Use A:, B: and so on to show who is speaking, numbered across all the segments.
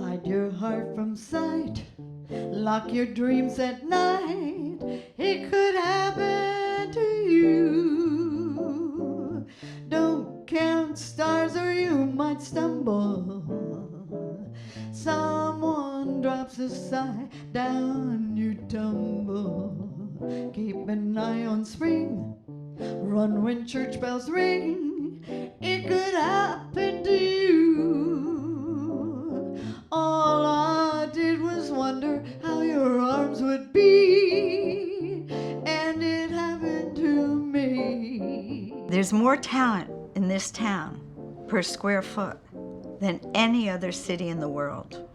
A: Hide your heart from sight, lock your dreams at night. It could happen to you. Don't count stars or you might stumble. Someone drops a sigh, down you tumble. Keep an eye on spring, run when church bells ring. It could happen to you. All I did was wonder how your arms would be, and it happened to me.
B: There's more talent in this town per square foot than any other city in the world.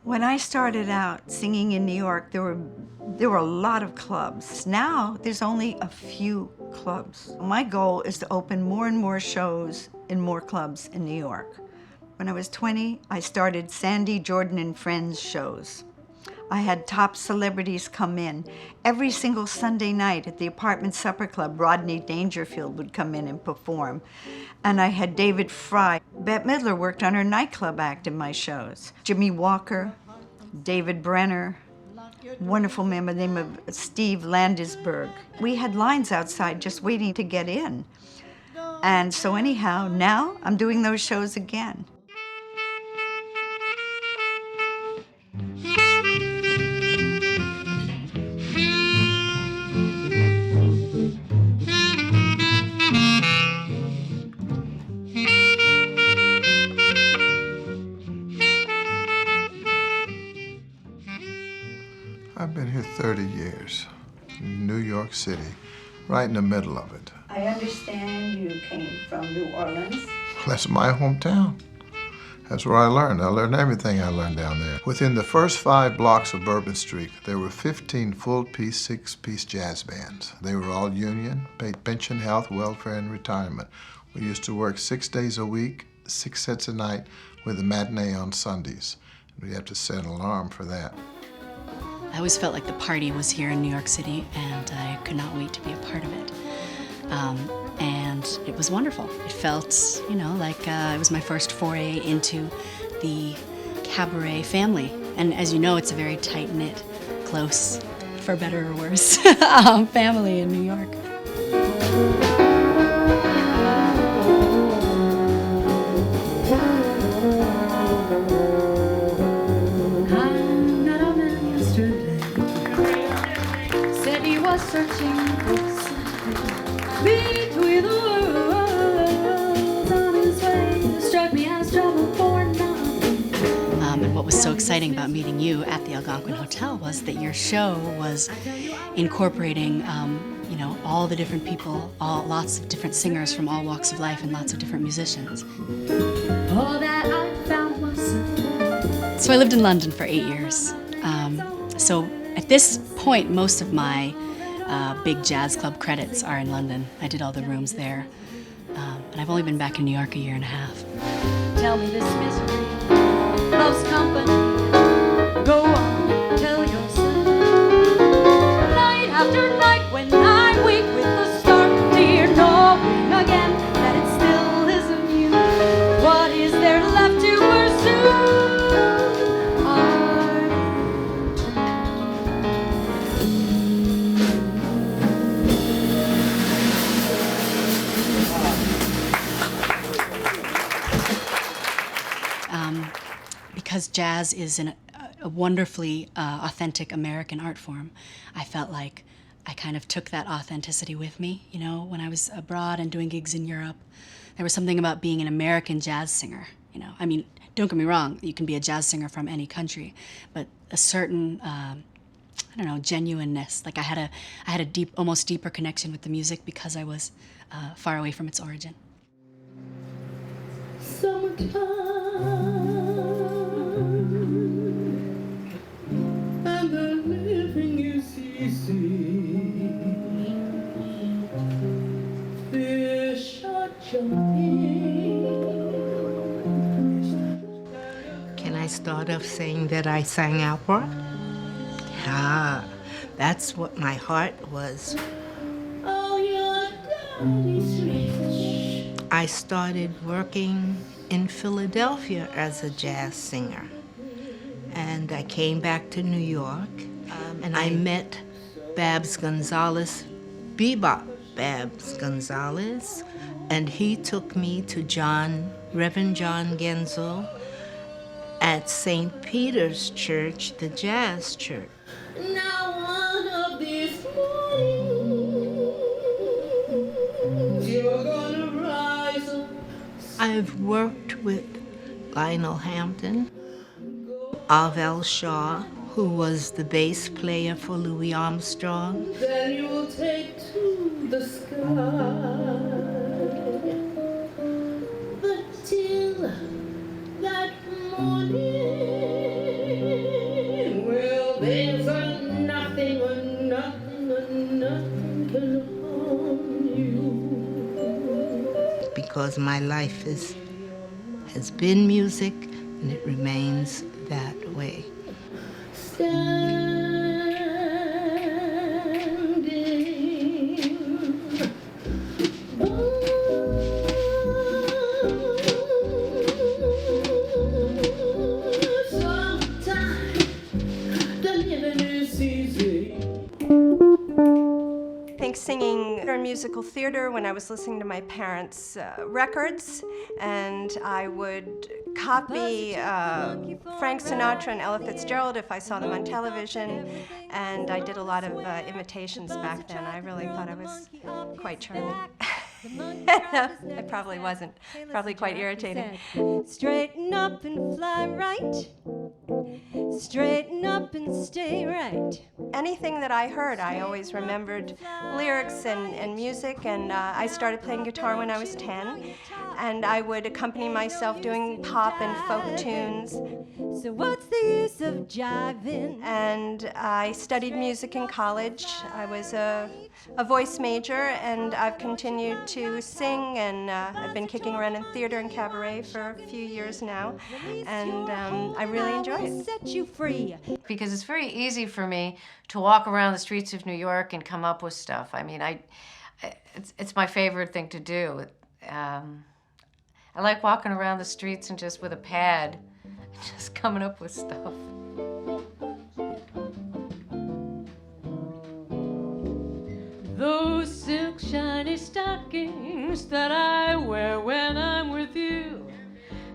B: When I started out singing in New York, there were a lot of clubs. Now, there's only a few clubs. My goal is to open more and more shows in more clubs in New York. When I was 20, I started Sandy, Jordan, and Friends shows. I had top celebrities come in. Every single Sunday night at the Apartment Supper Club, Rodney Dangerfield would come in and perform. And I had David Fry. Bette Midler worked on her nightclub act in my shows. Jimmy Walker, David Brenner, wonderful man by the name of Steve Landisberg. We had lines outside just waiting to get in. And so anyhow, now I'm doing those shows again.
C: I've been here 30 years, in New York City, right in the middle of it.
B: I understand you came from New Orleans.
C: That's my hometown. That's where I learned. I learned everything I learned down there. Within the first 5 blocks of Bourbon Street, there were 15 full-piece, 6-piece jazz bands. They were all union, paid pension, health, welfare, and retirement. We used to work 6 days a week, 6 sets a night, with a matinee on Sundays. We had to set an alarm for that.
D: I always felt like the party was here in New York City, and I could not wait to be a part of it. And it was wonderful. It felt, like it was my first foray into the Cabaret family. And as you know, it's a very tight-knit, close, for better or worse, family in New York.
A: Searching for something between the worlds. On his way, struck me as trouble for nothing.
D: And what was so exciting about meeting you at the Algonquin Hotel was that your show was incorporating, all the different people, lots of different singers from all walks of life and lots of different musicians.
A: All that I found was.
D: So I lived in London for 8 years. So at this point, most of my big jazz club credits are in London. I did all the rooms there. And I've only been back in New York a year and a half.
A: Tell me this misery loves company. Go on, tell yourself. Night after night when I wake with the start, dear, knowing again that it still isn't you. What is there left to pursue?
D: Because jazz is a wonderfully authentic American art form, I felt like I kind of took that authenticity with me. When I was abroad and doing gigs in Europe, there was something about being an American jazz singer. I mean, don't get me wrong, you can be a jazz singer from any country, but a certain, genuineness. Like I had a deep, almost deeper connection with the music because I was far away from its origin.
A: Summertime. And the living is easy. Fish are jumping.
E: Can I start off saying that I sang opera? Ah, that's what my heart was.
A: Oh, your
E: I started working in Philadelphia as a jazz singer. And I came back to New York, and I met Babs Gonzalez, Bebop Babs Gonzalez, and he took me to Reverend John Genzel at St. Peter's Church, the jazz church. Now one of these mornings, you're gonna rise up. I've worked with Lionel Hampton, Arvell Shaw, who was the bass player for Louis Armstrong. Then you'll take to the sky. But till that morning, well, there's nothing can harm you. Because my life has been music, and it remains that way.
F: I think singing in musical theater when I was listening to my parents' records, and I would copy Frank Sinatra and Ella Fitzgerald if I saw them on television, and I did a lot of imitations back then. I really thought I was quite charming. I probably wasn't. Probably quite irritating.
A: Straighten up and fly right. Straighten up and stay right.
F: Anything that I heard, I always remembered lyrics and music, and I started playing guitar when I was 10, and I would accompany myself doing pop and folk tunes.
A: So what's the use of jiving?
F: And I studied music in college. I was a voice major, and I've continued to sing, and I've been kicking around in theater and cabaret for a few years now, and I really enjoy it.
A: Set you free.
G: Because it's very easy for me to walk around the streets of New York and come up with stuff. I mean, it's my favorite thing to do. I like walking around the streets and just with a pad, just coming up with stuff.
A: Those silk shiny stockings that I wear when I'm with you,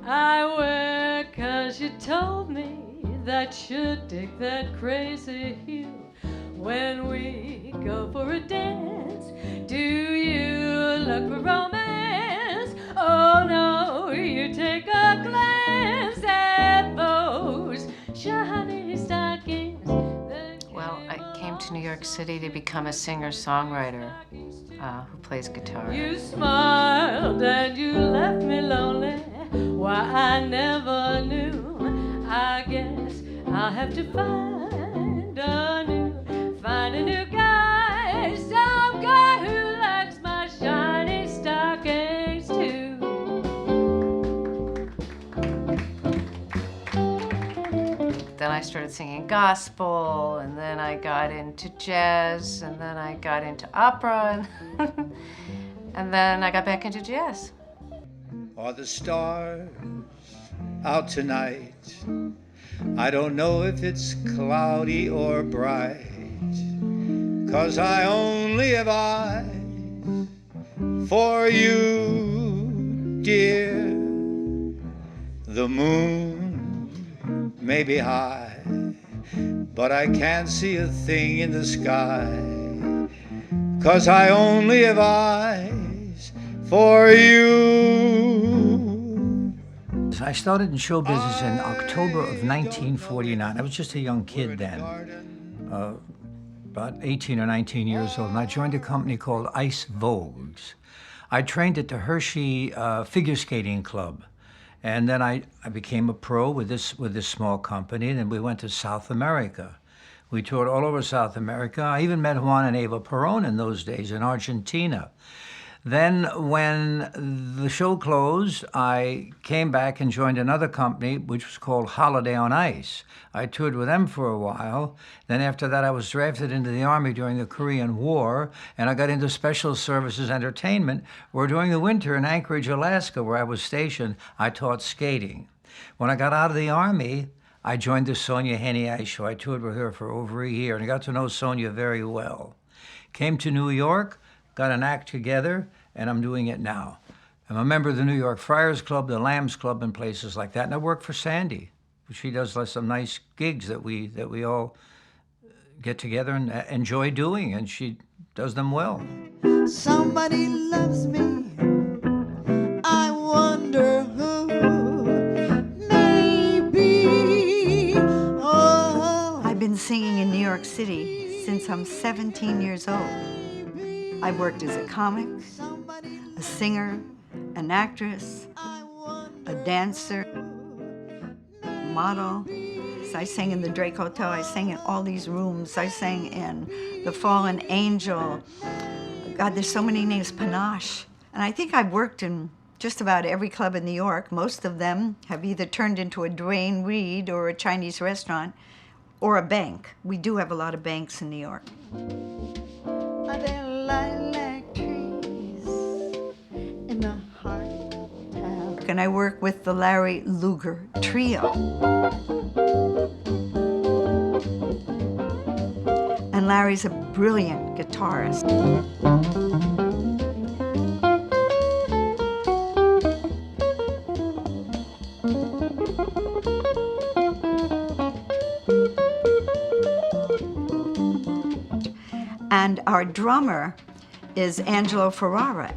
A: I wear 'cause you told me that should dig that crazy hue. When we go for a dance, do you look for romance? Oh no, you take a glance at those shiny stockings.
G: Well, I came to New York City to become a singer-songwriter who plays guitar.
A: You smiled and you left me lonely. Why, I never knew. I guess I'll have to find a new guy, some guy who likes my shiny stockings too.
G: Then I started singing gospel, and then I got into jazz, and then I got into opera, and then I got back into jazz.
H: Are the stars out tonight? I don't know if it's cloudy or bright, 'cause I only have eyes for you, dear. The moon may be high, but I can't see a thing in the sky, 'cause I only have eyes for you.
I: I started in show business in October of 1949. I was just a young kid then, about 18 or 19 years old, and I joined a company called Ice Vogues. I trained at the Hershey Figure Skating Club, and then I became a pro with this small company, and then we went to South America. We toured all over South America. I even met Juan and Eva Perón in those days in Argentina. Then when the show closed, I came back and joined another company, which was called Holiday on Ice. I toured with them for a while. Then after that, I was drafted into the Army during the Korean War, and I got into Special Services Entertainment, where during the winter in Anchorage, Alaska, where I was stationed, I taught skating. When I got out of the Army, I joined the Sonia Henney Ice Show. I toured with her for over a year, and I got to know Sonia very well. Came to New York, got an act together, and I'm doing it now. I'm a member of the New York Friars Club, the Lambs Club, and places like that. And I work for Sandy. She does some nice gigs that we all get together and enjoy doing, and she does them well.
J: Somebody loves me. I wonder who. Maybe. Oh.
B: I've been singing in New York City since I'm 17 years old. I've worked as a comic, a singer, an actress, a dancer, model. I sang in the Drake Hotel. I sang in all these rooms. I sang in The Fallen Angel. God, there's so many names. Panache. And I think I've worked in just about every club in New York. Most of them have either turned into a Duane Reade or a Chinese restaurant or a bank. We do have a lot of banks in New York.
J: Are there lilac trees in the heart of town?
B: And I work with the Larry Luger Trio. And Larry's a brilliant guitarist. And our drummer is Angelo Ferrara.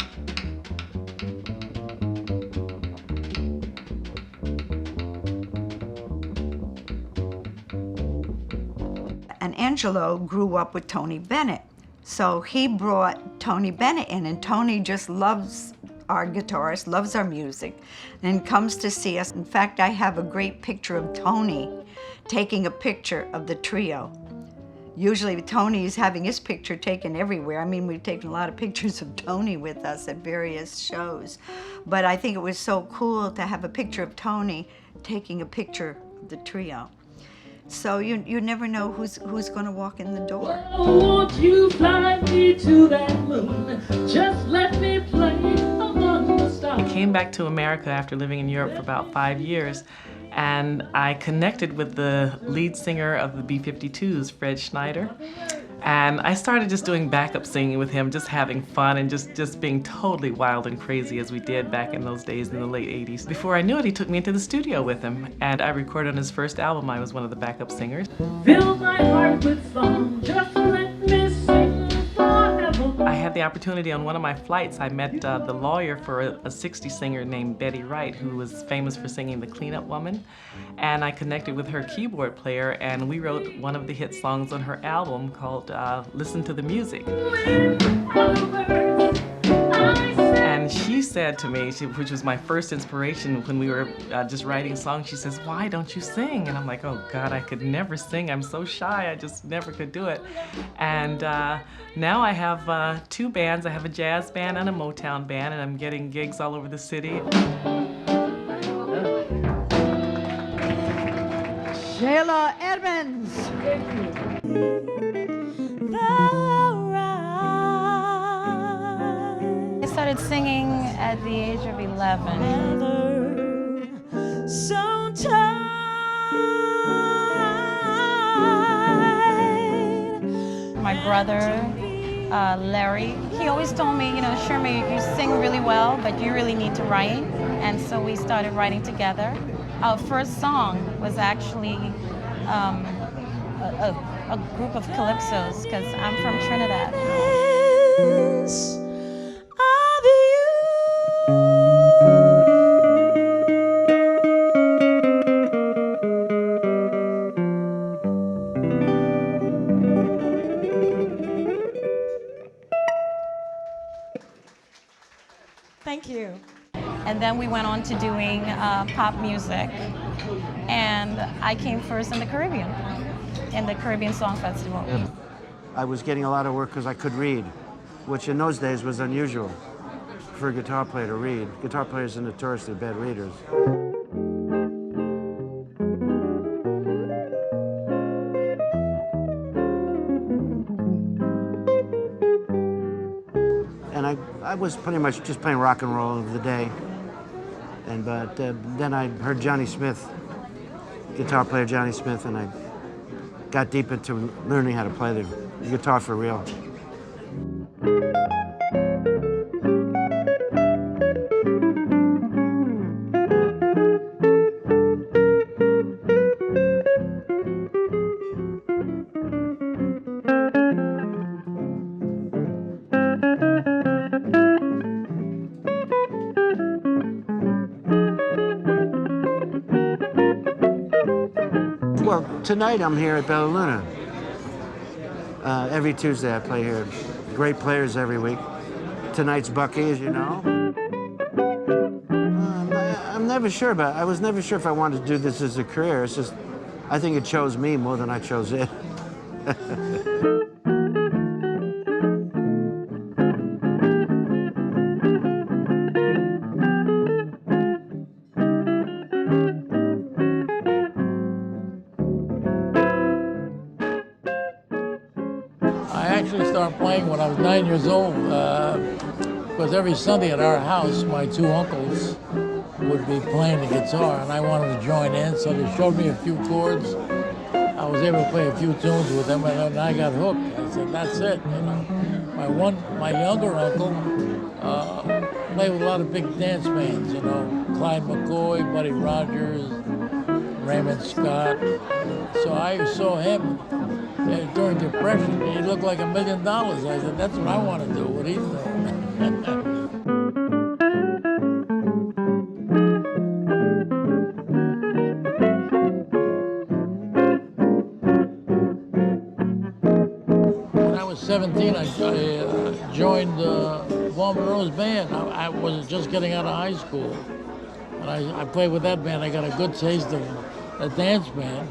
B: And Angelo grew up with Tony Bennett. So he brought Tony Bennett in, and Tony just loves our guitarist, loves our music, and comes to see us. In fact, I have a great picture of Tony taking a picture of the trio. Usually Tony is having his picture taken everywhere. I mean, we've taken a lot of pictures of Tony with us at various shows. But I think it was so cool to have a picture of Tony taking a picture of the trio. So you never know who's going to walk in the door.
K: Oh, won't you fly me to that moon? Just let me play among the stars.
L: I came back to America after living in Europe for about 5 years, and I connected with the lead singer of the B-52s, Fred Schneider. And I started just doing backup singing with him, just having fun and just being totally wild and crazy as we did back in those days in the late 80s. Before I knew it, he took me into the studio with him, and I recorded on his first album. I was one of the backup singers.
K: Fill my heart with song, just let me sing forever.
L: I had the opportunity on one of my flights. I met the lawyer for a 60s singer named Betty Wright, who was famous for singing The Cleanup Woman. And I connected with her keyboard player, and we wrote one of the hit songs on her album called Listen to the Music. And she said to me, which was my first inspiration when we were just writing songs, she says, "Why don't you sing?" And I'm like, oh God, I could never sing. I'm so shy, I just never could do it. And now I have 2 bands. I have a jazz band and a Motown band, and I'm getting gigs all over the city.
J: Shaylah Edmonds.
M: I started singing at the age of 11.
J: So tired.
M: My brother, Larry, he always told me, you know, Sherma, you sing really well, but you really need to write. And so we started writing together. Our first song was actually a group of calypsos, because I'm from Trinidad.
J: Thank you.
M: And then we went on to doing pop music. And I came first in the Caribbean Song Festival.
N: I was getting a lot of work because I could read, which in those days was unusual. for a guitar player to read. Guitar players are notoriously bad readers. And I was pretty much just playing rock and roll of the day. But then I heard Johnny Smith, guitar player Johnny Smith, and I got deep into learning how to play the guitar for real. Well, tonight I'm here at Bella Luna. Every Tuesday I play here. Great players every week. Tonight's Bucky, as you know. I'm never sure about it. I was never sure if I wanted to do this as a career. It's just, I think it chose me more than I chose it.
O: I actually started playing when I was 9 years old, because every Sunday at our house, my two uncles would be playing the guitar, and I wanted to join in, so they showed me a few chords. I was able to play a few tunes with them, and then I got hooked. I said, that's it, you know. My younger uncle played with a lot of big dance bands, you know, Clyde McCoy, Buddy Rogers, Raymond Scott. So I saw him during Depression. He looked like $1 million. I said, that's what I want to do, what he's doing. When I was 17, I joined Von Monroe's band. I was just getting out of high school. And I played with that band. I got a good taste of a dance band.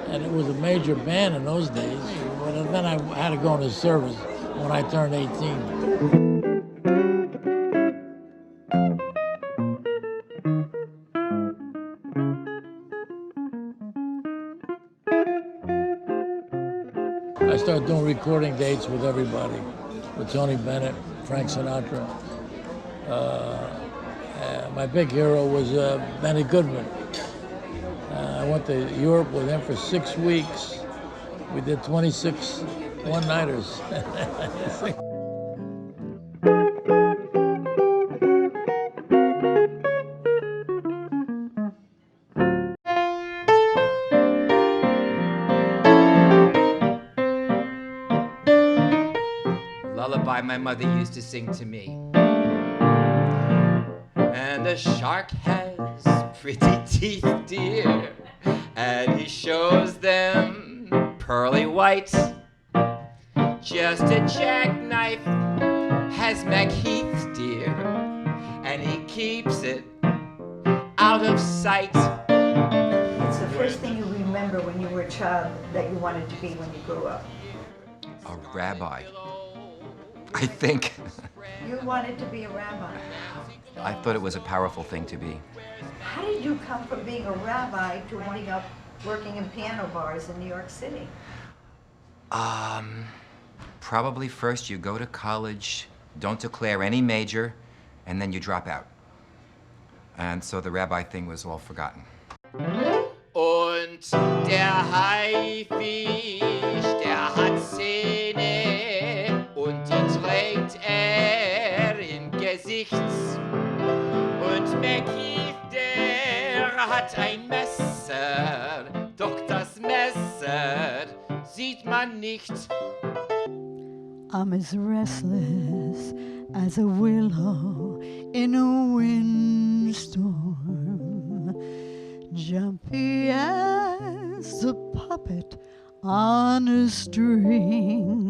O: And it was a major band in those days. But then I had to go into service when I turned 18. I started doing recording dates with everybody, with Tony Bennett, Frank Sinatra. My big hero was Benny Goodman. I went to Europe with him for 6 weeks. We did 26 one-nighters.
P: Lullaby my mother used to sing to me. And the shark has pretty teeth, dear, and he shows them pearly white. Just a jackknife has Macheath, dear, and he keeps it out of sight.
B: What's the first thing you remember when you were a child that you wanted to be when you grew up?
P: A rabbi, I think.
B: You wanted to be a rabbi.
P: I thought it was a powerful thing to be.
B: How did you come from being a rabbi to ending up working in piano bars in New York City?
P: Probably first you go to college, don't declare any major, and then you drop out. And so the rabbi thing was all forgotten. Und der Haifisch, der hat Zähne und die trägt im Gesichts. Und Macheath, der hat ein Messer, doch das Messer sieht man nicht.
Q: I'm as restless as a willow in a windstorm, jumpy as a puppet on a string.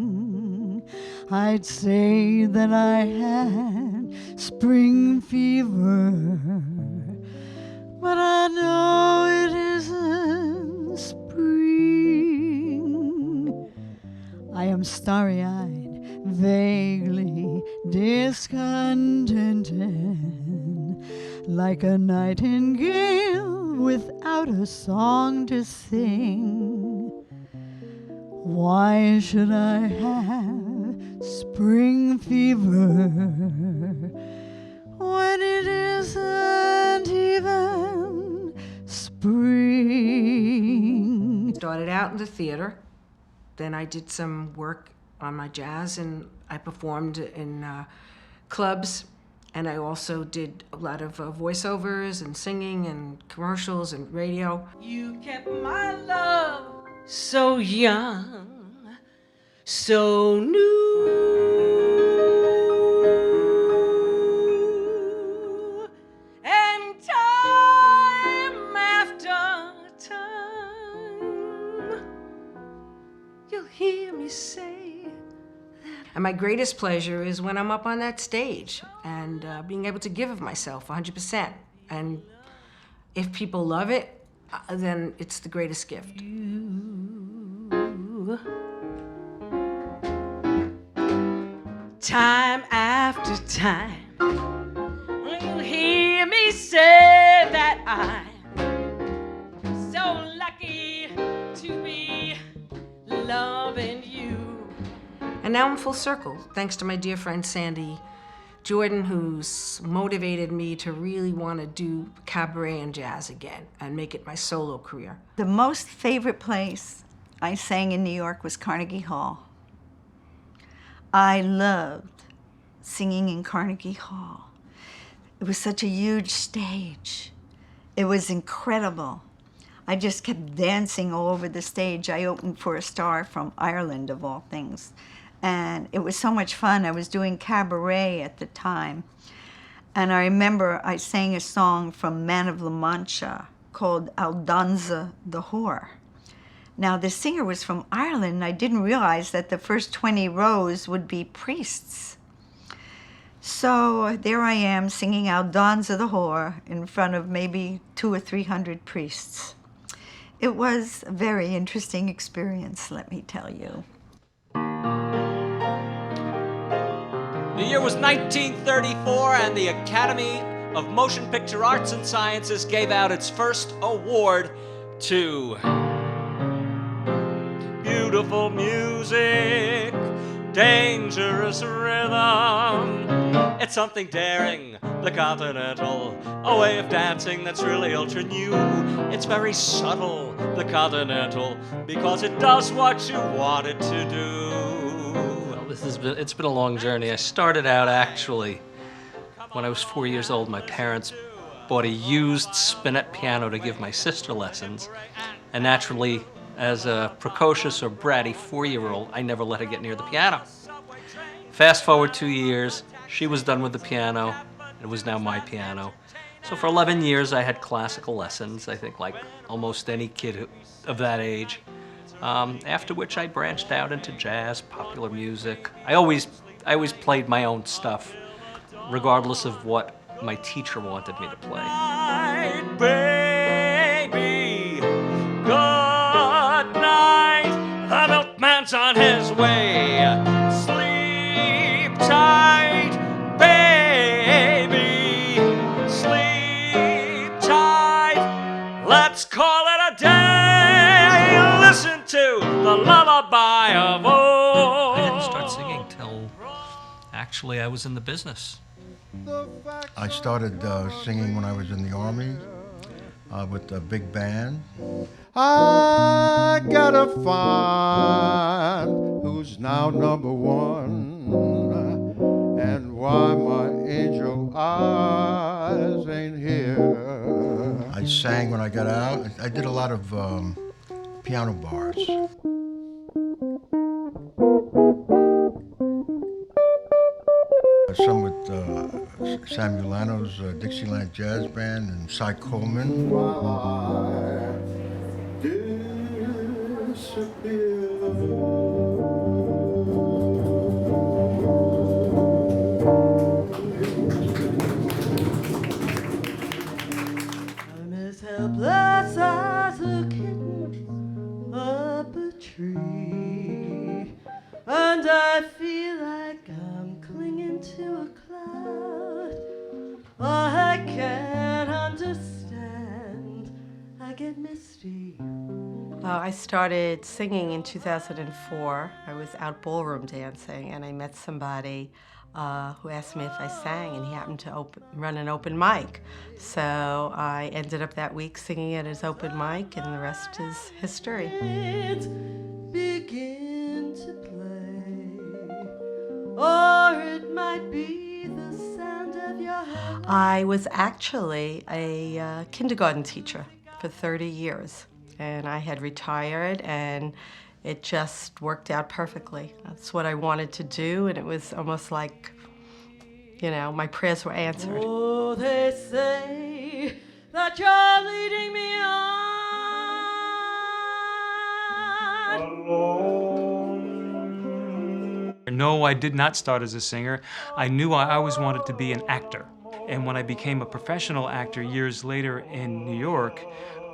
Q: I'd say that I had spring fever, but I know it isn't spring. I am starry-eyed, vaguely discontented, like a nightingale without a song to sing. Why should I have spring fever when it isn't even spring?
R: Started out in the theater, then I did some work on my jazz, and I performed in clubs, and I also did a lot of voiceovers and singing and commercials and radio.
K: You kept my love so young, so new, and time after time, you'll hear me say.
R: And my greatest pleasure is when I'm up on that stage and being able to give of myself 100%. And if people love it, then it's the greatest gift.
K: Time after time, you'll hear me say that I'm so lucky to be loving you.
R: And now I'm full circle, thanks to my dear friend Sandy Jordan, who's motivated me to really want to do cabaret and jazz again and make it my solo career.
B: The most favorite place I sang in New York was Carnegie Hall. I loved singing in Carnegie Hall. It was such a huge stage. It was incredible. I just kept dancing all over the stage. I opened for a star from Ireland, of all things. And it was so much fun. I was doing cabaret at the time. And I remember I sang a song from Man of La Mancha called Aldonza the Whore. Now, the singer was from Ireland, and I didn't realize that the first 20 rows would be priests. So there I am singing Aldonza the Whore in front of maybe 200 or 300 priests. It was a very interesting experience, let me tell you.
S: The year was 1934, and the Academy of Motion Picture Arts and Sciences gave out its first award to beautiful music, dangerous rhythm. It's something daring, the continental, a way of dancing that's really ultra new. It's very subtle, the continental, because it does what you want it to do.
T: It's been a long journey. I started out actually when I was 4 years old. My parents bought a used spinet piano to give my sister lessons, and naturally, as a precocious or bratty 4-year-old, I never let her get near the piano. Fast forward 2 years, she was done with the piano. It was now my piano. So for 11 years, I had classical lessons, I think like almost any kid of that age. After which I branched out into jazz, popular music. I always played my own stuff, regardless of what my teacher wanted me to play.
S: Baby, good night. The milkman's on his way. Sleep tight, baby. Sleep tight. Let's call it a day. Listen to the lullaby of old.
T: I didn't start singing till actually I was in the business.
C: I started singing when I was in the Army with a big band.
U: I gotta find who's now number one, and why my angel eyes ain't here.
C: I sang when I got out. I did a lot of piano bars. Some with Sam Milano's Dixieland Jazz Band and Cy Coleman.
Q: I'm as helpless as a kitten up a tree, and I feel like I'm clinging to a cloud. I can't
A: get misty.
D: I started singing in 2004. I was out ballroom dancing, and I met somebody who asked me if I sang, and he happened to run an open mic. So I ended up that week singing at his open mic, and the rest is history.
A: Begin to play, or it might be the sound of your heart.
D: I was actually a kindergarten teacher for 30 years, and I had retired, and it just worked out perfectly. That's what I wanted to do, and it was almost like, you know, my prayers were answered.
A: Oh, they say that you're leading me on.
V: No, I did not start as a singer. I knew I always wanted to be an actor. And when I became a professional actor years later in New York,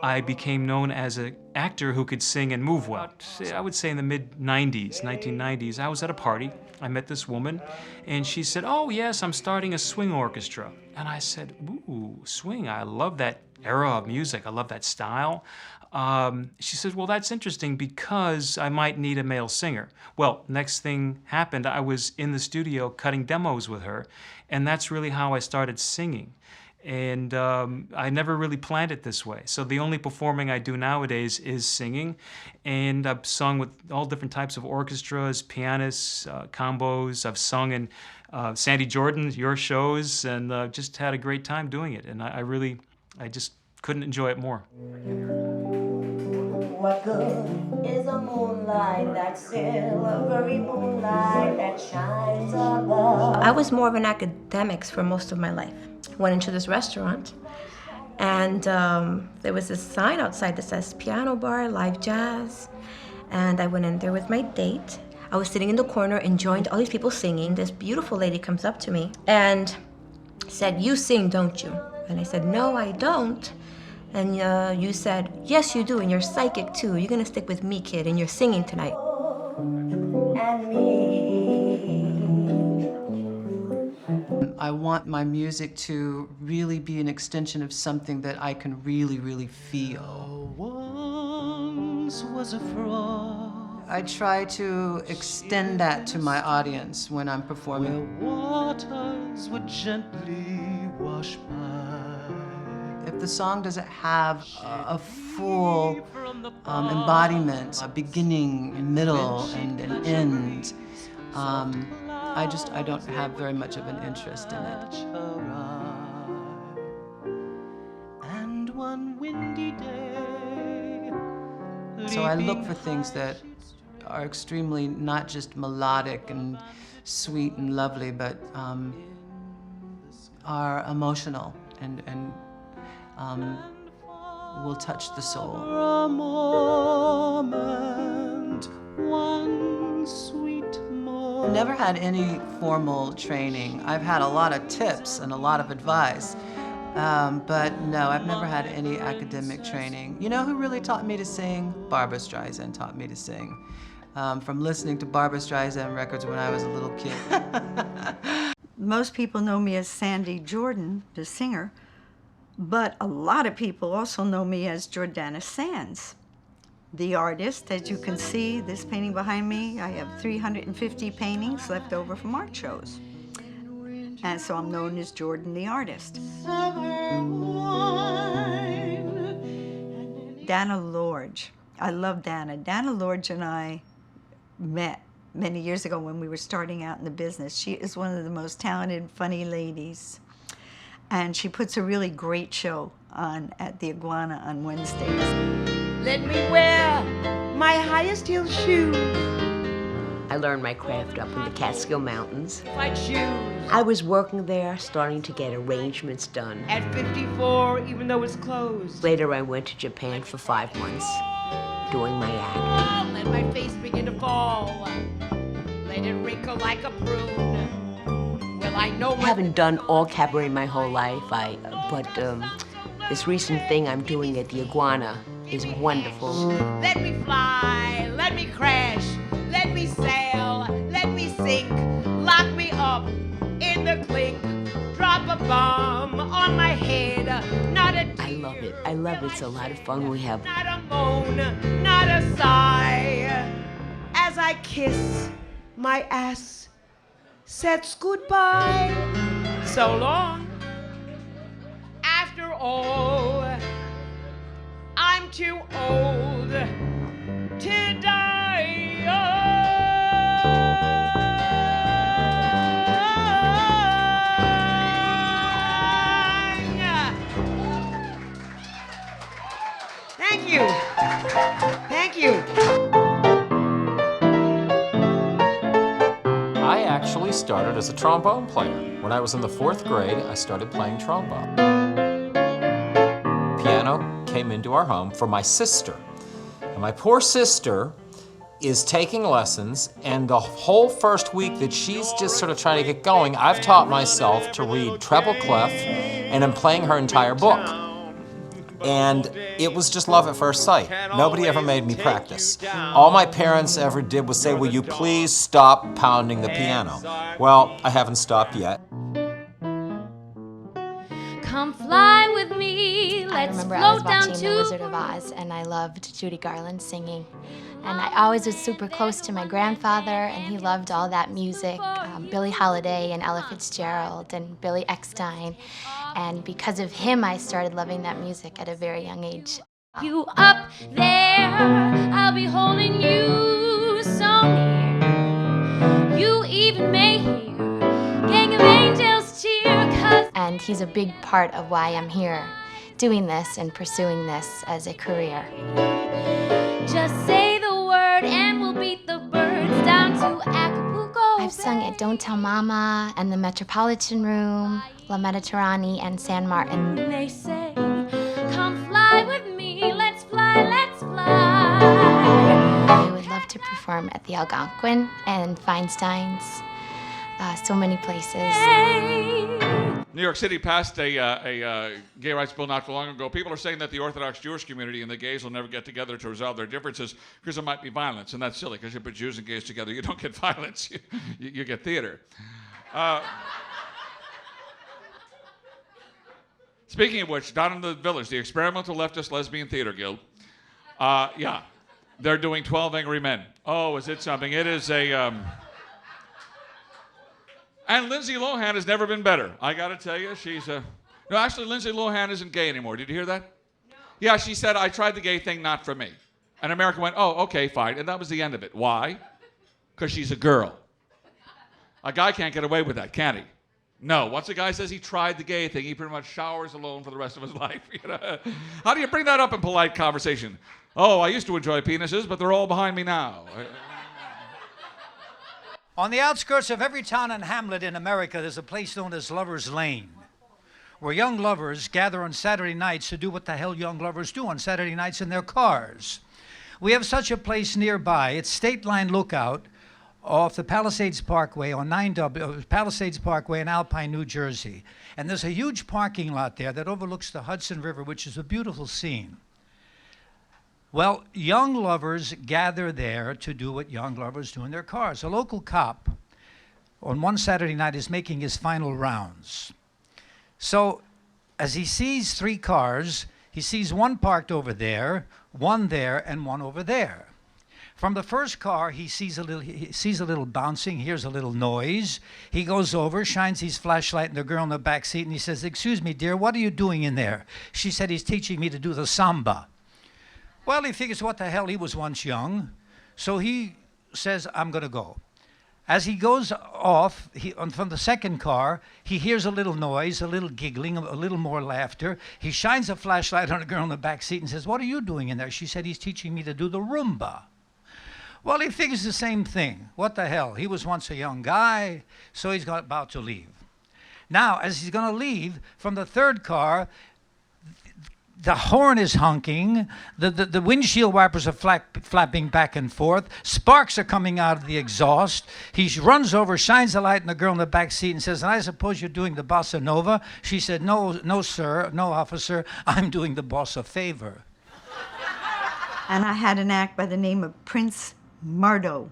V: I became known as an actor who could sing and move well. I would say in the mid-90s, 1990s, I was at a party. I met this woman, and she said, "Oh, yes, I'm starting a swing orchestra." And I said, "Ooh, swing, I love that era of music. I love that style." She said, "Well, that's interesting because I might need a male singer." Well, next thing happened, I was in the studio cutting demos with her, and that's really how I started singing. And I never really planned it this way. So the only performing I do nowadays is singing, and I've sung with all different types of orchestras, pianists, combos. I've sung in Sandy Jordan, your shows, and just had a great time doing it. And I just couldn't enjoy it more.
W: What good is a moonlight, that silvery moonlight that shines above?
X: I was more of an academics for most of my life. Went into this restaurant, and there was this sign outside that says piano bar, live jazz, and I went in there with my date. I was sitting in the corner enjoying all these people singing. This beautiful lady comes up to me and said, "You sing, don't you?" And I said, "No, I don't." And you said, "Yes, you do, and you're psychic too. You're gonna stick with me, kid, and you're singing tonight."
W: And me.
Y: I want my music to really be an extension of something that I can really, really feel.
A: Once was a frog.
Y: I try to extend that to my audience when I'm performing.
A: Where waters would gently wash by.
Y: If the song doesn't have a full embodiment, a beginning, a middle, and an end, I don't have very much of an interest in it.
A: And one windy day.
Y: So I look for things that are extremely not just melodic and sweet and lovely, but are emotional and will touch the soul.
A: For a moment, one sweet moment.
Y: Never had any formal training. I've had a lot of tips and a lot of advice, but no, I've never had any academic training. You know who really taught me to sing? Barbra Streisand taught me to sing. From listening to Barbra Streisand records when I was a little kid.
B: Most people know me as Sandy Jordan, the singer, but a lot of people also know me as Jordana Sands, the artist. As you can see, this painting behind me, I have 350 paintings left over from art shows. And so I'm known as Jordan the artist. Dana Lorge. I love Dana. Dana Lorge and I met many years ago when we were starting out in the business. She is one of the most talented, funny ladies. And she puts a really great show on at the Iguana on Wednesdays.
W: Let me wear my highest heel shoes.
Z: I learned my craft up in the Catskill Mountains.
W: If I choose.
Z: I was working there, starting to get arrangements done.
W: At 54, even though it's closed.
Z: Later, I went to Japan for 5 months, doing my act.
W: Let my face begin to fall. Let it wrinkle like a prune. Well, I know
Z: I haven't done all cabaret my whole life, but this recent thing I'm doing at the Iguana is wonderful.
W: Let me fly, let me crash, let me sail, let me sink, lock me up in the clink, drop a bomb on my head, not a
Z: I love it. I love it. It's a lot of fun. We have.
E: Not a moan, not a sigh. As I kiss my ass, says goodbye. So long. After all, I'm too old to die. Thank you. Thank you.
F: I actually started as a trombone player. When I was in the 4th grade, I started playing trombone. Piano came into our home for my sister. And my poor sister is taking lessons, and the whole first week that she's just sort of trying to get going, I've taught myself to read treble clef, and I'm playing her entire book. And it was just love at first sight. Nobody ever made me practice. All my parents ever did was say, will you please stop pounding the piano? Well, I haven't stopped yet.
A: Come fly with me,
G: I
A: let's
G: remember I was
A: float down
G: watching The Wizard of Oz, and I loved Judy Garland singing. And I always was super close to my grandfather, and he loved all that music, Billie Holiday and Ella Fitzgerald and Billy Eckstine. And because of him, I started loving that music at a very young age.
A: You up there, I'll be holding you so near. You even may hear gang of angels cheer, 'cause
G: And he's a big part of why I'm here, doing this and pursuing this as a career.
A: just say the word and we'll beat the birds down to Acapulco.
G: I've sung at Don't Tell Mama and the Metropolitan Room, La Mediterranee, and San Martin.
A: They say, come fly with me, let's fly, let's fly.
G: I would love to perform at the Algonquin and Feinstein's, so many places.
H: New York City passed a gay rights bill not too long ago. People are saying that the Orthodox Jewish community and the gays will never get together to resolve their differences because there might be violence, and that's silly because you put Jews and gays together, you don't get violence, you get theater. Speaking of which, down in the Village, the Experimental Leftist Lesbian Theater Guild, yeah, they're doing 12 Angry Men. Oh, is it something? It is a... And Lindsay Lohan has never been better. I got to tell you, she's a... No, actually, Lindsay Lohan isn't gay anymore. Did you hear that? No. Yeah, she said, I tried the gay thing, not for me. And America went, oh, okay, fine. And that was the end of it. Why? Because she's a girl. A guy can't get away with that, can he? No. Once a guy says he tried the gay thing, he pretty much showers alone for the rest of his life. You know? How do you bring that up in polite conversation? Oh, I used to enjoy penises, but they're all behind me now.
I: On the outskirts of every town and hamlet in America, there's a place known as Lover's Lane, where young lovers gather on Saturday nights to do what the hell young lovers do on Saturday nights in their cars. We have such a place nearby. It's State Line Lookout off the Palisades Parkway on Palisades Parkway in Alpine, New Jersey. And there's a huge parking lot there that overlooks the Hudson River, which is a beautiful scene. Well, young lovers gather there to do what young lovers do in their cars. A local cop on one Saturday night is making his final rounds. So as he sees three cars, he sees one parked over there, one there, and one over there. From the first car, he sees a little bouncing, hears a little noise. He goes over, shines his flashlight on the girl in the back seat, and he says, "Excuse me, dear, what are you doing in there?" She said, "He's teaching me to do the samba." Well, he figures, what the hell, he was once young. So he says, "I'm going to go." As he goes off, from the second car, he hears a little noise, a little giggling, a little more laughter. He shines a flashlight on a girl in the back seat and says, "What are you doing in there?" She said, "He's teaching me to do the rumba." Well, he figures the same thing. What the hell? He was once a young guy, so he's about to leave. Now, as he's going to leave, from the third car, the horn is honking, the windshield wipers are flapping back and forth, sparks are coming out of the exhaust. He runs over, shines a light on the girl in the back seat and says, "And I suppose you're doing the bossa nova?" She said, no, sir, no, officer, I'm doing the bossa favor."
B: And I had an act by the name of Prince Mardo.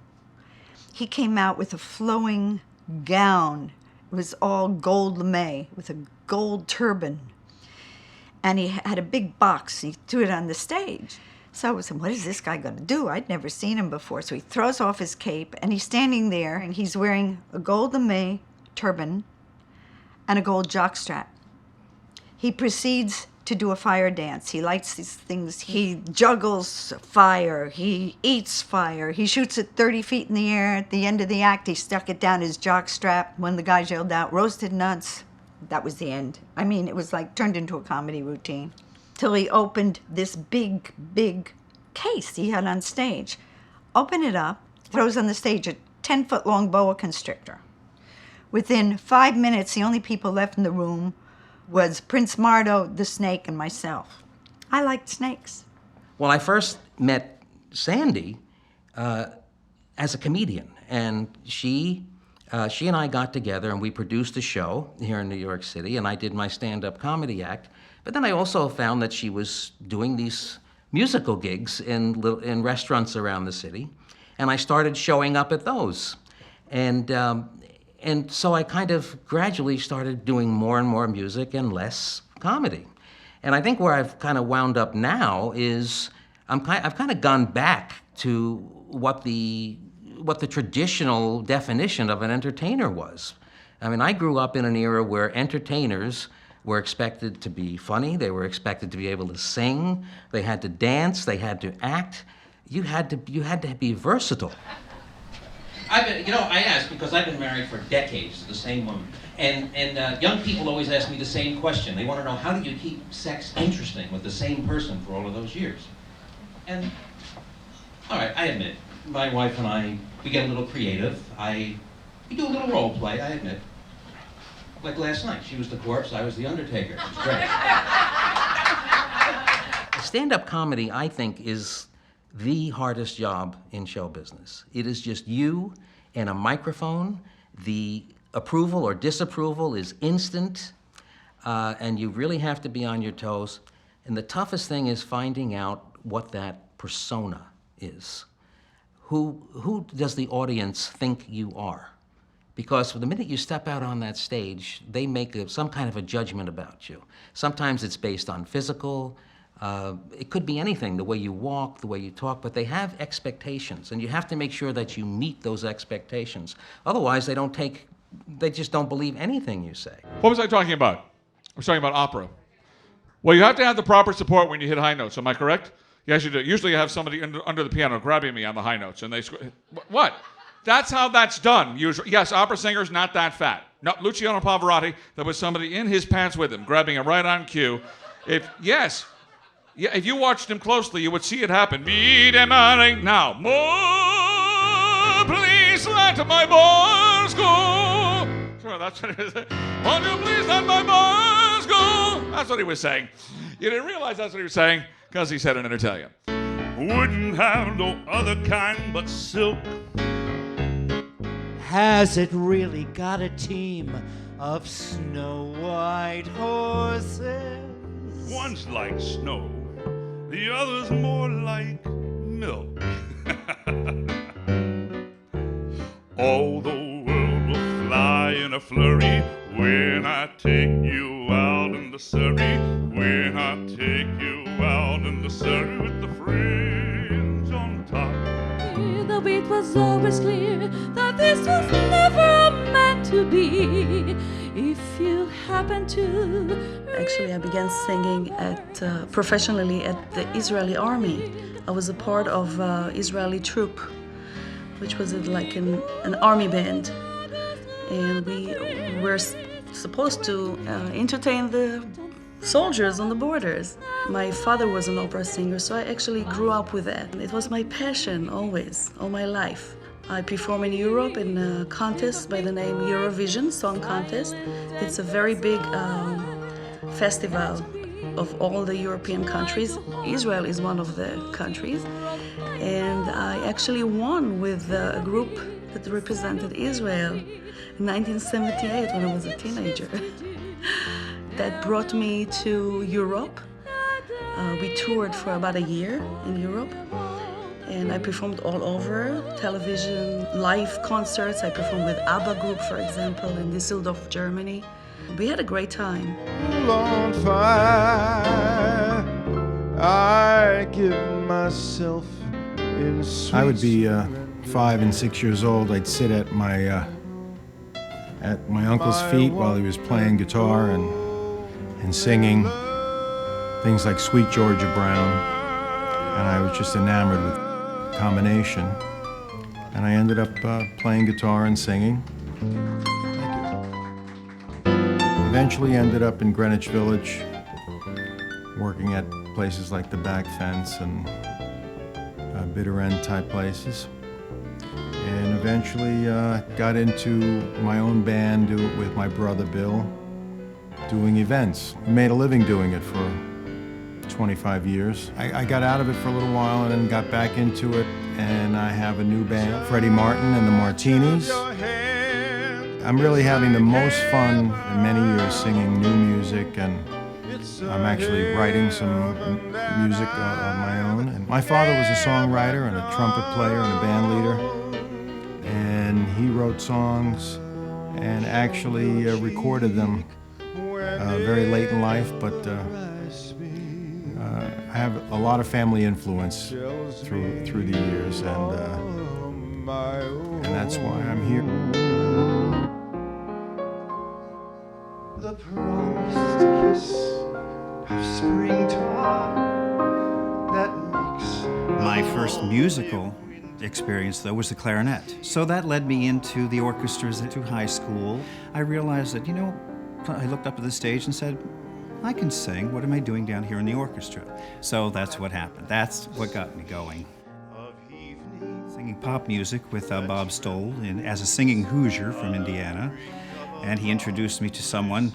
B: He came out with a flowing gown. It was all gold lame with a gold turban. and he had a big box. He threw it on the stage. So I was saying, what is this guy going to do? I'd never seen him before. So he throws off his cape, and he's standing there, and he's wearing a gold lame turban and a gold jockstrap. He proceeds to do a fire dance. He lights these things. He juggles fire. He eats fire. He shoots it 30 feet in the air. At the end of the act, he stuck it down his jockstrap. When the guys yelled out, roasted nuts, that was the end. I mean, it was like turned into a comedy routine. Till he opened this big, big case he had on stage. Open it up, throws on the stage a 10-foot-long boa constrictor. Within 5 minutes, the only people left in the room was Prince Mardo, the snake, and myself. I liked snakes.
J: Well, I first met Sandy as a comedian, and she and I got together and we produced a show here in New York City, and I did my stand-up comedy act. But then I also found that she was doing these musical gigs in restaurants around the city, and I started showing up at those. And so I kind of gradually started doing more and more music and less comedy. And I think where I've kind of wound up now is I've kind of gone back to what the traditional definition of an entertainer was. I mean, I grew up in an era where entertainers were expected to be funny, they were expected to be able to sing, they had to dance, they had to act. You had to be versatile. I ask because I've been married for decades to the same woman, and young people always ask me the same question. They want to know, how do you keep sex interesting with the same person for all of those years? And, all right, I admit, my wife and I, we get a little creative. We do a little role play, I admit. Like last night, she was the corpse, I was the Undertaker. It was great. Stand-up comedy, I think, is the hardest job in show business. It is just you and a microphone. The approval or disapproval is instant, and you really have to be on your toes. And the toughest thing is finding out what that persona is. Who does the audience think you are? Because the minute you step out on that stage, they make some kind of a judgment about you. Sometimes it's based on physical, it could be anything, the way you walk, the way you talk, but they have expectations, and you have to make sure that you meet those expectations. Otherwise, they just don't believe anything you say.
H: What was I talking about? I was talking about opera. Well, you have to have the proper support when you hit high notes, am I correct? Yes, you do. Usually you have somebody under the piano grabbing me on the high notes, and they what? That's how that's done, usually. Yes, opera singers, not that fat. No, Luciano Pavarotti, there was somebody in his pants with him, grabbing him right on cue. If you watched him closely, you would see it happen. Now, more, please let my boys go. Sure, that's what it is. Won't you please let my boys go? That's what he was saying. You didn't realize that's what he was saying because he said it in Italian.
L: Wouldn't have no other kind but silk.
M: Has it really got a team of snow white horses?
L: One's like snow, the other's more like milk. All the world will fly in a flurry when I take you out in the Surrey. When I take you out in the Surrey with the fringe on top.
K: Though it was always clear that this was never meant to be. If you happen to...
N: Actually, I began singing professionally at the Israeli army. I was a part of Israeli troop, which was like an army band. And we were supposed to entertain the soldiers on the borders. My father was an opera singer, so I actually grew up with that. It was my passion always, all my life. I perform in Europe in a contest by the name Eurovision Song Contest. It's a very big festival of all the European countries. Israel is one of the countries. And I actually won with a group that represented Israel in 1978 when I was a teenager. That brought me to Europe. We toured for about a year in Europe. And I performed all over, television, live concerts. I performed with ABBA group, for example, in Düsseldorf, Germany. We had a great time.
U: On fire. myself in sweet
C: I would be 5 and 6 years old. I'd sit at my uncle's feet while he was playing guitar and singing things like Sweet Georgia Brown, and I was just enamored with the combination. And I ended up playing guitar and singing. Eventually ended up in Greenwich Village, working at places like the Back Fence and Bitter End type places. And eventually got into my own band with my brother Bill, doing events. We made a living doing it for 25 years. I got out of it for a little while and then got back into it, and I have a new band, Freddie Martin and the Martinis. I'm really having the most fun in many years singing new music, and I'm actually writing some music of my own. And my father was a songwriter and a trumpet player and a band leader, and he wrote songs and actually recorded them very late in life, but I have a lot of family influence through the years, and that's why I'm here.
U: The promised kiss of springtime that makes
O: my first musical experience, though, was the clarinet. So that led me into the orchestras through high school. I realized that, I looked up at the stage and said, I can sing. What am I doing down here in the orchestra? So that's what happened. That's what got me going. Singing pop music with Bob Stoll as a singing Hoosier from Indiana. And he introduced me to someone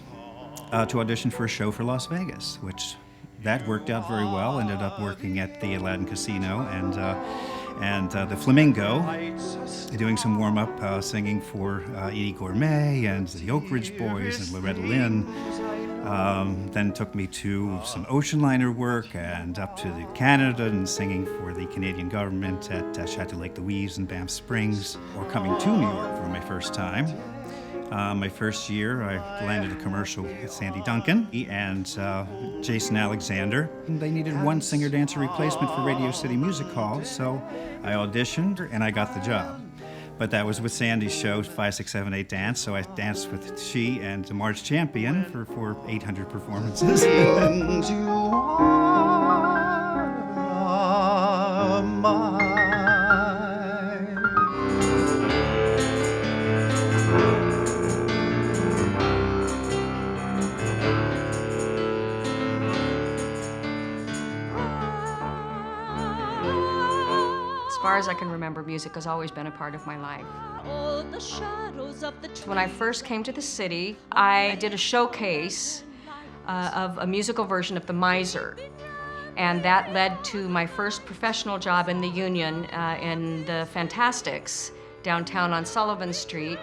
O: to audition for a show for Las Vegas, which that worked out very well. Ended up working at the Aladdin Casino and the Flamingo, doing some warm-up singing for Edie Gourmet and the Oak Ridge Boys and Loretta Lynn. Then took me to some ocean liner work and up to Canada and singing for the Canadian government at Chateau Lake Louise and Banff Springs, or coming to New York for my first time. My first year, I landed a commercial with Sandy Duncan and Jason Alexander. They needed one singer-dancer replacement for Radio City Music Hall, so I auditioned and I got the job. But that was with Sandy's show, 5, 6, 7, 8 Dance, so I danced with she and the March Champion for 800 performances.
P: As far as I can remember, music has always been a part of my life. When I first came to the city, I did a showcase of a musical version of The Miser. And that led to my first professional job in the Union in the Fantastics downtown on Sullivan Street.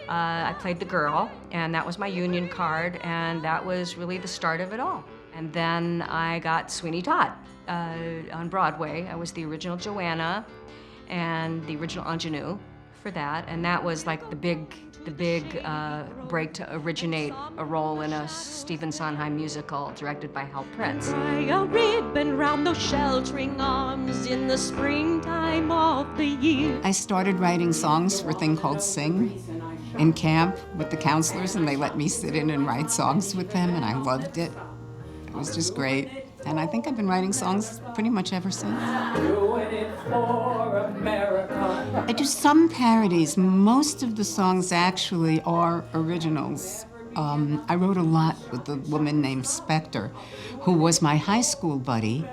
P: I played the girl, and that was my union card, and that was really the start of it all. And then I got Sweeney Todd on Broadway. I was the original Joanna and the original ingenue for that, and that was like the big break to originate a role in a Stephen Sondheim musical directed by Hal Prince.
K: Tie a ribbon round those sheltering arms in the springtime of the year.
R: I started writing songs for a thing called Sing in camp with the counselors, and they let me sit in and write songs with them, and I loved it. It was just great. And I think I've been writing songs pretty much ever since.
K: Doing it for America.
R: I do some parodies. Most of the songs actually are originals. I wrote a lot with a woman named Spector, who was my high school buddy,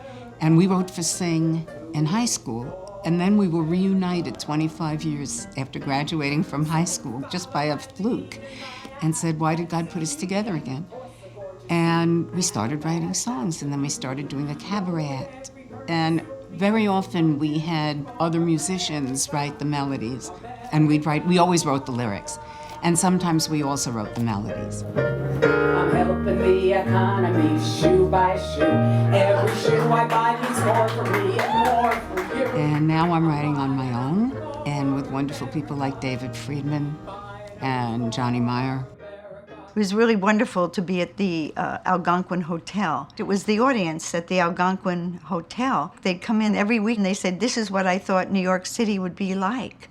R: and we wrote for Sing in high school. And then we were reunited 25 years after graduating from high school, just by a fluke, and said, why did God put us together again? And we started writing songs, and then we started doing a cabaret act. And very often we had other musicians write the melodies, and we always wrote the lyrics. And sometimes we also wrote the melodies.
K: I'm helping the economy shoe by shoe. Every shoe I buy means more for me and more for you.
R: And now I'm writing on my own, and with wonderful people like David Friedman and Johnny Meyer.
B: It was really wonderful to be at the Algonquin Hotel. It was the audience at the Algonquin Hotel. They'd come in every week and they said, "This is what I thought New York City would be like."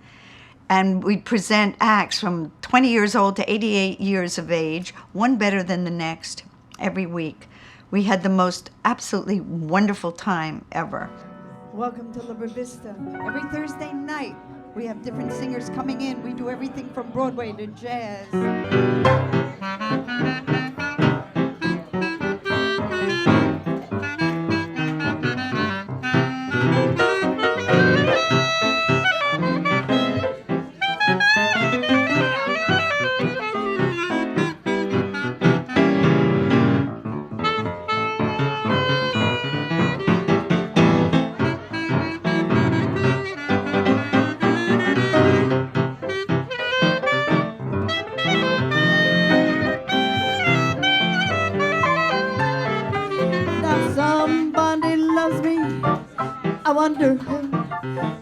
B: And we'd present acts from 20 years old to 88 years of age, one better than the next, every week. We had the most absolutely wonderful time ever.
D: Welcome to La Vista. Every Thursday night, we have different singers coming in. We do everything from Broadway to jazz. I wonder who,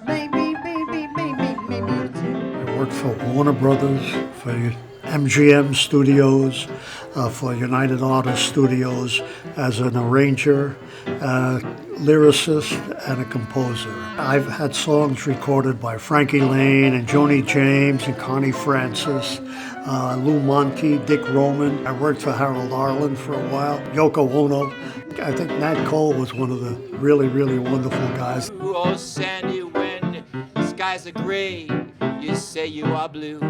D: maybe you too.
Q: I worked for Warner Brothers, for MGM Studios, for United Artists Studios as an arranger, lyricist, and a composer. I've had songs recorded by Frankie Lane and Joni James and Connie Francis, Lou Monte, Dick Roman. I worked for Harold Arlen for a while, Yoko Ono. I think Nat Cole was one of the really, really wonderful guys.
S: Oh, Sandy, when skies are gray, you say you are blue.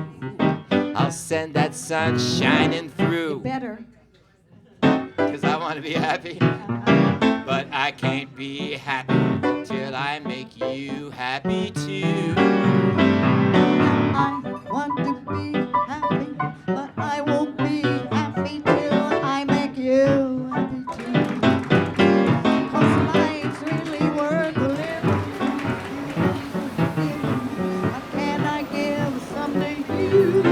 S: I'll send that sun shining through.
D: You better.
S: 'Cause I want to be happy. But I can't be happy till I make you happy too.
D: I want to be happy, but I won't be happy till I make you happy too. 'Cause life's really worth living. What can I give someday you?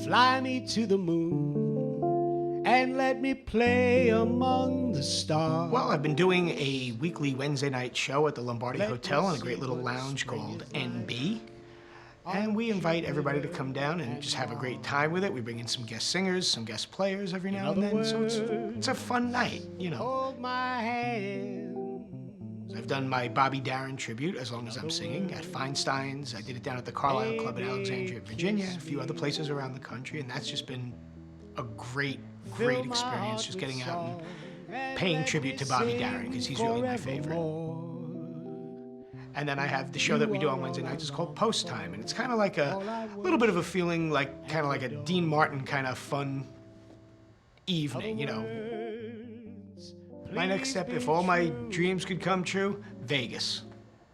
M: Fly me to the moon and let me play among the stars.
T: Well, I've been doing a weekly Wednesday night show at the Lombardi Hotel in a great little lounge called NB. And we invite everybody to come down and just have a great time with it. We bring in some guest singers, some guest players every now and then. So it's a fun night, you know.
M: Hold my hand.
T: I've done my Bobby Darin tribute as long as I'm singing at Feinstein's. I did it down at the Carlisle Club in Alexandria, Virginia, a few other places around the country, and that's just been a great experience, just getting out and paying tribute to Bobby Darin, because he's really my favorite. And then I have the show that we do on Wednesday nights. It's called Post Time, and it's kind of like a little bit of a feeling like kind of like a Dean Martin kind of fun evening, you know. My next step, if all my dreams could come true, Vegas.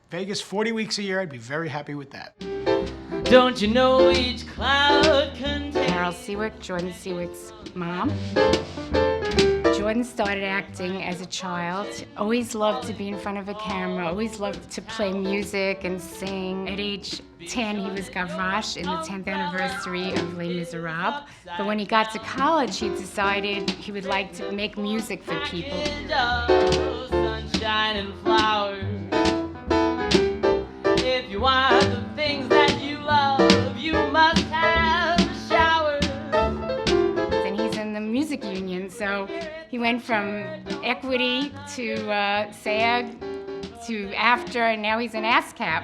T: Vegas 40 weeks a year, I'd be very happy with that.
K: Don't you know each cloud contains...
V: Carol Siwek, Jordan Siwek's mom. Jordan started acting as a child. Always loved to be in front of a camera, always loved to play music and sing. At age 10, he was Gavroche in the 10th anniversary of Les Miserables. But when he got to college, he decided he would like to make music for people.
K: Sunshine and flowers. If you want the things that you love, you must have the showers.
V: And he's in the music union, so he went from equity to SAG to AFTRA, and now he's in ASCAP.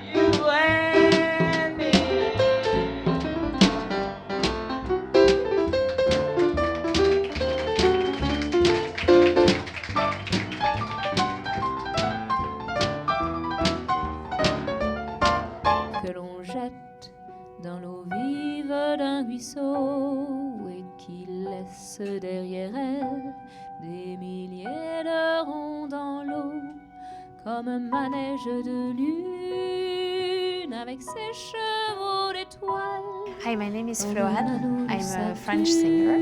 K: Que l'on jette dans l'eau vive d'un ruisseau et qui laisse derrière elle des milliers de ronds dans l'eau comme un manège de lune avec ses chevaux d'étoiles.
X: Hi, my name is Floane. I'm a French singer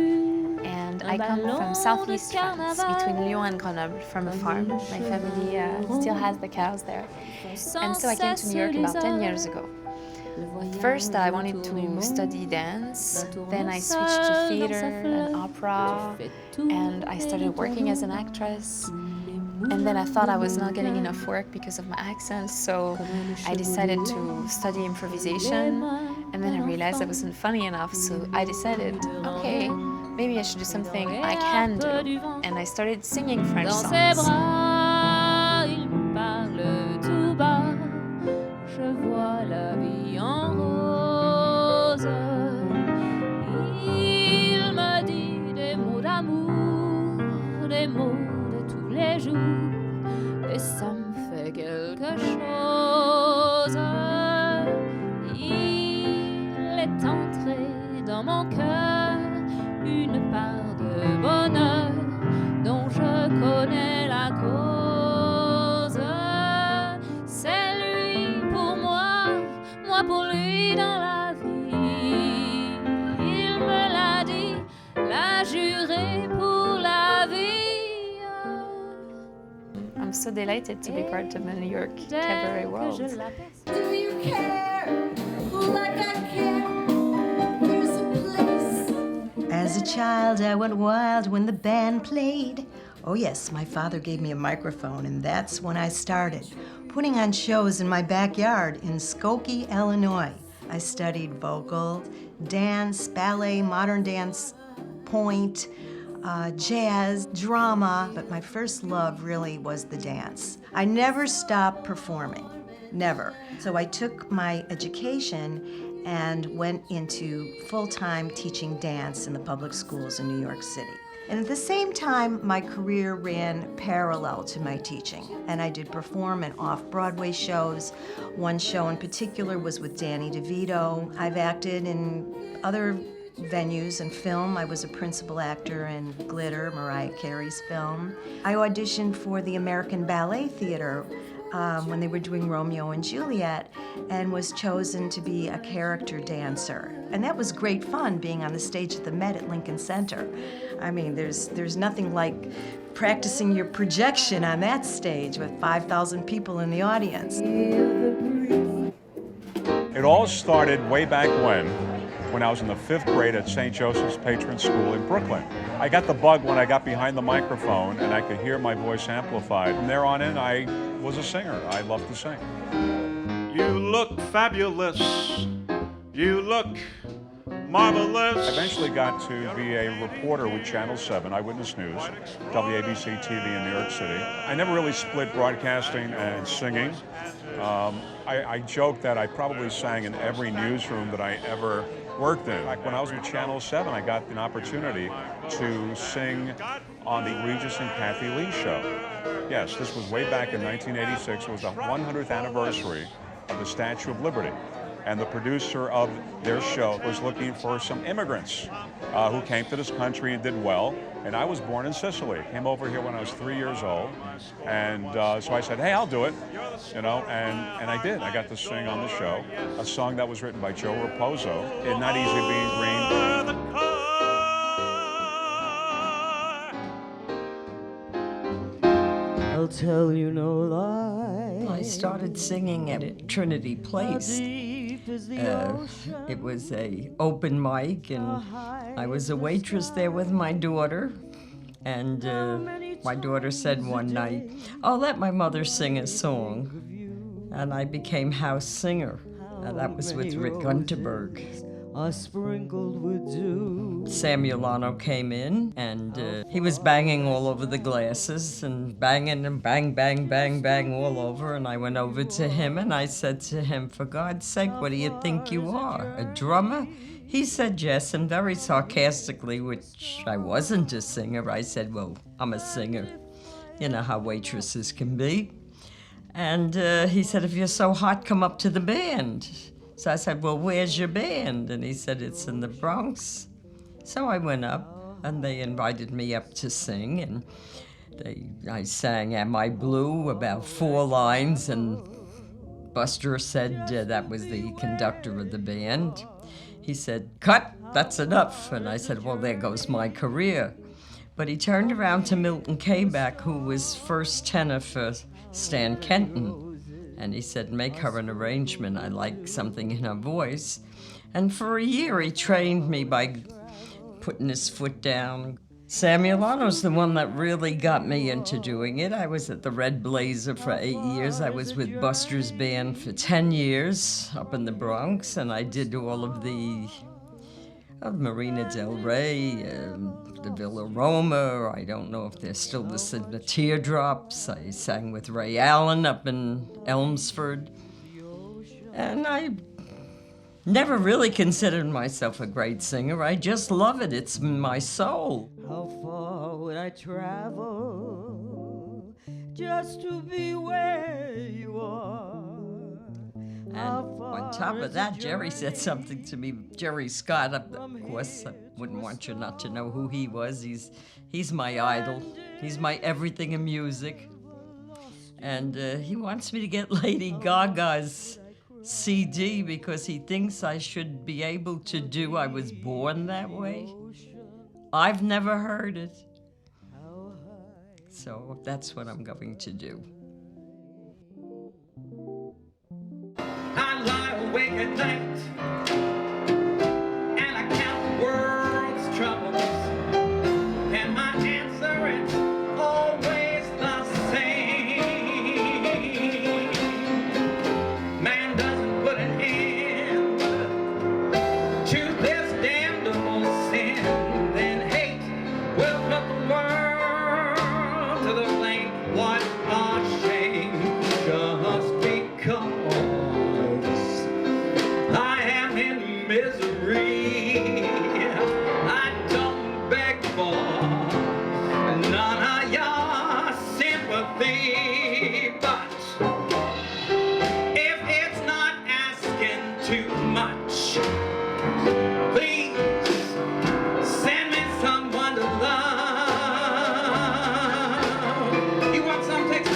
X: and I come from southeast France, between Lyon and Grenoble, from a farm. My family still has the cows there. And so I came to New York about 10 years ago. First, I wanted to study dance, then I switched to theater and opera, and I started working as an actress. And then I thought I was not getting enough work because of my accent, so I decided to study improvisation. And then I realized I wasn't funny enough, so I decided, okay, maybe I should do something I can do. And I started singing French songs.
K: Il me parle tout bas, je vois la vie en rose. Il me dit des mots d'amour, des mots de tous les jours, et ça me fait quelque chose. Il est entré dans mon cœur une part de bonheur dont je connais la cause. C'est lui pour moi, moi pour lui dans la vie. Il me l'a dit, l'a juré pour la vie.
X: I'm so delighted to be part of the New York cabaret world.
D: Do you care like I care? There's a place.
A: As a child, I went wild when the band played. Oh yes, my father gave me a microphone, and that's when I started, putting on shows in my backyard in Skokie, Illinois. I studied vocal, dance, ballet, modern dance, pointe, jazz, drama, but my first love really was the dance. I never stopped performing, never. So I took my education and went into full-time teaching dance in the public schools in New York City. And at the same time, my career ran parallel to my teaching, and I did perform in off-Broadway shows. One show in particular was with Danny DeVito. I've acted in other venues and film. I was a principal actor in Glitter, Mariah Carey's film. I auditioned for the American Ballet Theater when they were doing Romeo and Juliet, and was chosen to be a character dancer. And that was great fun, being on the stage at the Met at Lincoln Center. I mean, there's nothing like practicing your projection on that stage with 5,000 people in the audience.
E: It all started way back when I was in the 5th grade at St. Joseph's Patron School in Brooklyn. I got the bug when I got behind the microphone and I could hear my voice amplified. From there on in, I was a singer. I loved to sing.
L: You look fabulous. You look marvelous.
E: I eventually got to be a reporter with Channel 7, Eyewitness News, WABC TV in New York City. I never really split broadcasting and singing. I joke that I probably sang in every newsroom that I ever worked in. Like when I was with Channel 7, I got an opportunity to sing on the Regis and Kathy Lee show. Yes, this was way back in 1986. It was the 100th anniversary of the Statue of Liberty. And the producer of their show was looking for some immigrants who came to this country and did well. And I was born in Sicily. Came over here when I was 3 years old. And so I said, hey, I'll do it. You know, and I did. I got to sing on the show a song that was written by Joe Raposo, It's Not Easy Being Green.
M: I'll tell you no lie.
F: I started singing at Trinity Place. It was a open mic, and I was a waitress there with my daughter. And my daughter said one night, "I'll let my mother sing a song." And I became house singer. And that was with Rick Unterberg.
M: Sprinkled with dew.
F: Sam Milano came in, and he was banging all over the glasses and banging and bang, bang, bang, bang all over. And I went over to him and I said to him, "For God's sake, what do you think you are, a drummer?" He said yes, and very sarcastically, which I wasn't a singer, I said, "Well, I'm a singer." You know how waitresses can be. And he said, "If you're so hot, come up to the band." So I said, "Well, where's your band?" And he said, "It's in the Bronx." So I went up, and they invited me up to sing, and I sang "Am I Blue?" about 4 lines, and Buster said, that was the conductor of the band, he said, "Cut, that's enough." And I said, "Well, there goes my career." But he turned around to Milton Kayback, who was first tenor for Stan Kenton. And he said, "Make her an arrangement. I like something in her voice." And for a year, he trained me by putting his foot down, Samuelano's the one that really got me into doing it. I was at the Red Blazer for 8 years. I was with Buster's band for 10 years up in the Bronx, and I did all of the Marina Del Rey, the Villa Roma. I don't know if they're still the Teardrops. I sang with Ray Allen up in Elmsford. And I never really considered myself a great singer. I just love it. It's in my soul.
D: How far would I travel just to be where you are?
F: And on top of that, Jerry said something to me. Jerry Scott, of course, I wouldn't want you not to know who he was. He's my idol. He's my everything in music. And he wants me to get Lady Gaga's CD because he thinks I should be able to do I Was Born That Way. I've never heard it. So that's what I'm going to do.
G: I lie awake at night and I count the world's troubles, and my answer is always the same. Man doesn't put an end to this damnable sin, then hate will put the world to the blame. What a shame, just because I am in misery. I don't beg for none of your sympathy, but if it's not asking too much, please send me someone to love. You want some? Take some.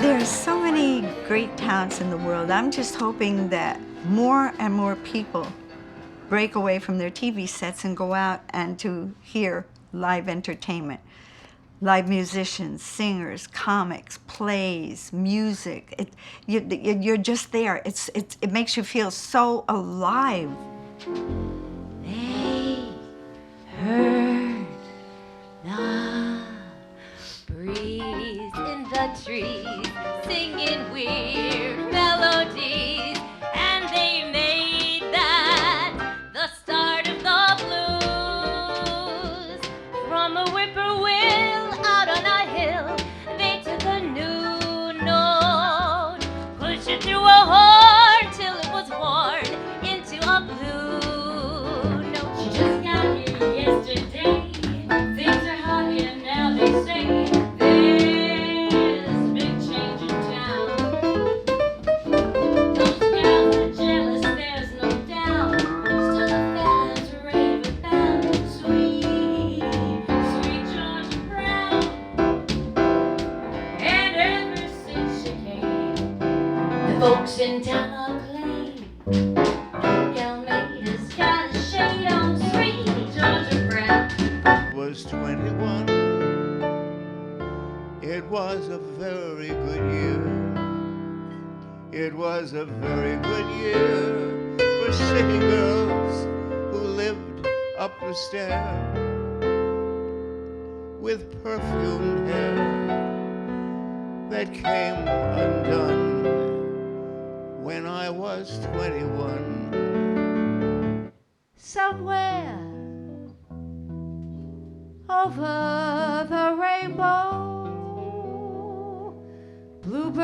B: There are so many great talents in the world. I'm just hoping that more and more people break away from their TV sets and go out and to hear live entertainment. Live musicians, singers, comics, plays, music. You're just there. It makes you feel so alive.
K: They heard the breeze in the trees singing weird melodies, and they made that the start of the blues. From a whippoorwill out on a hill, they took a new note, pushed it through a horn till it was worn into a blue note. She just got here yesterday. Things are hot here now, they say. There's a big change in town. Those gals are jealous, there's no doubt. Still the fellas rave about sweet, sweet Georgia Brown. And ever since she came, the folks in town all claim gal made has got a shade on sweet Georgia Brown.
I: Was 21. It was a very good year. It was a very good year for city girls who lived up the stair with perfumed hair that came undone when I was 21.
D: Somewhere over the rainbow, bluebirds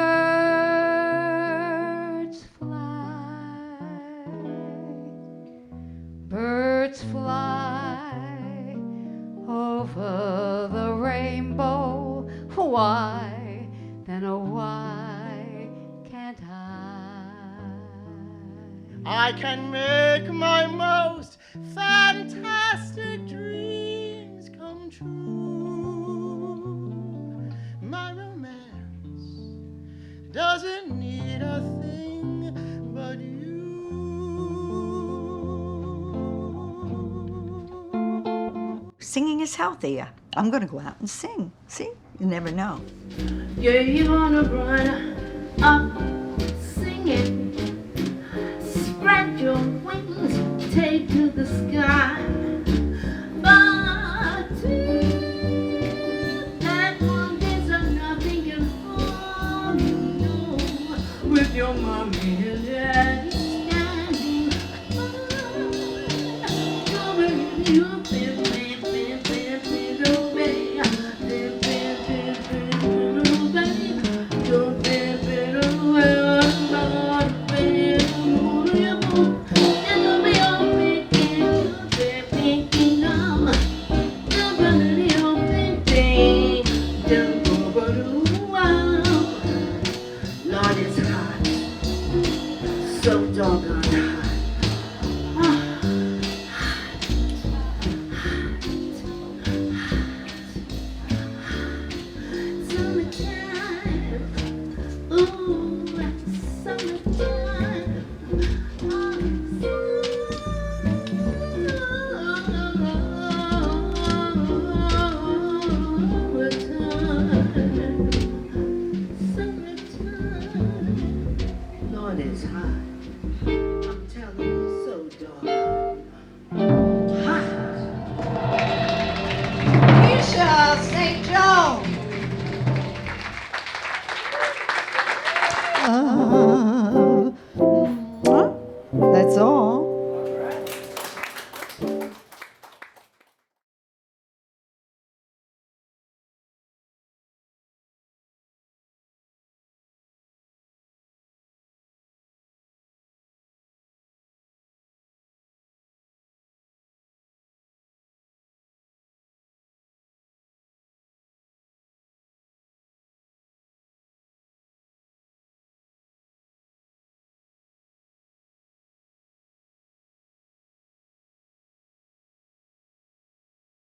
D: fly. Birds fly over the rainbow. Why, then oh why can't
I: I can make my most fantastic dreams come true. My romance doesn't need a thing but you.
B: Singing is healthy. I'm going to go out and sing. See? You never know.
H: Yeah, you wanna run up singing, spread your wings, take to the sky. But that one is nothing can harm you, no. With your mommy and daddy standing you Don't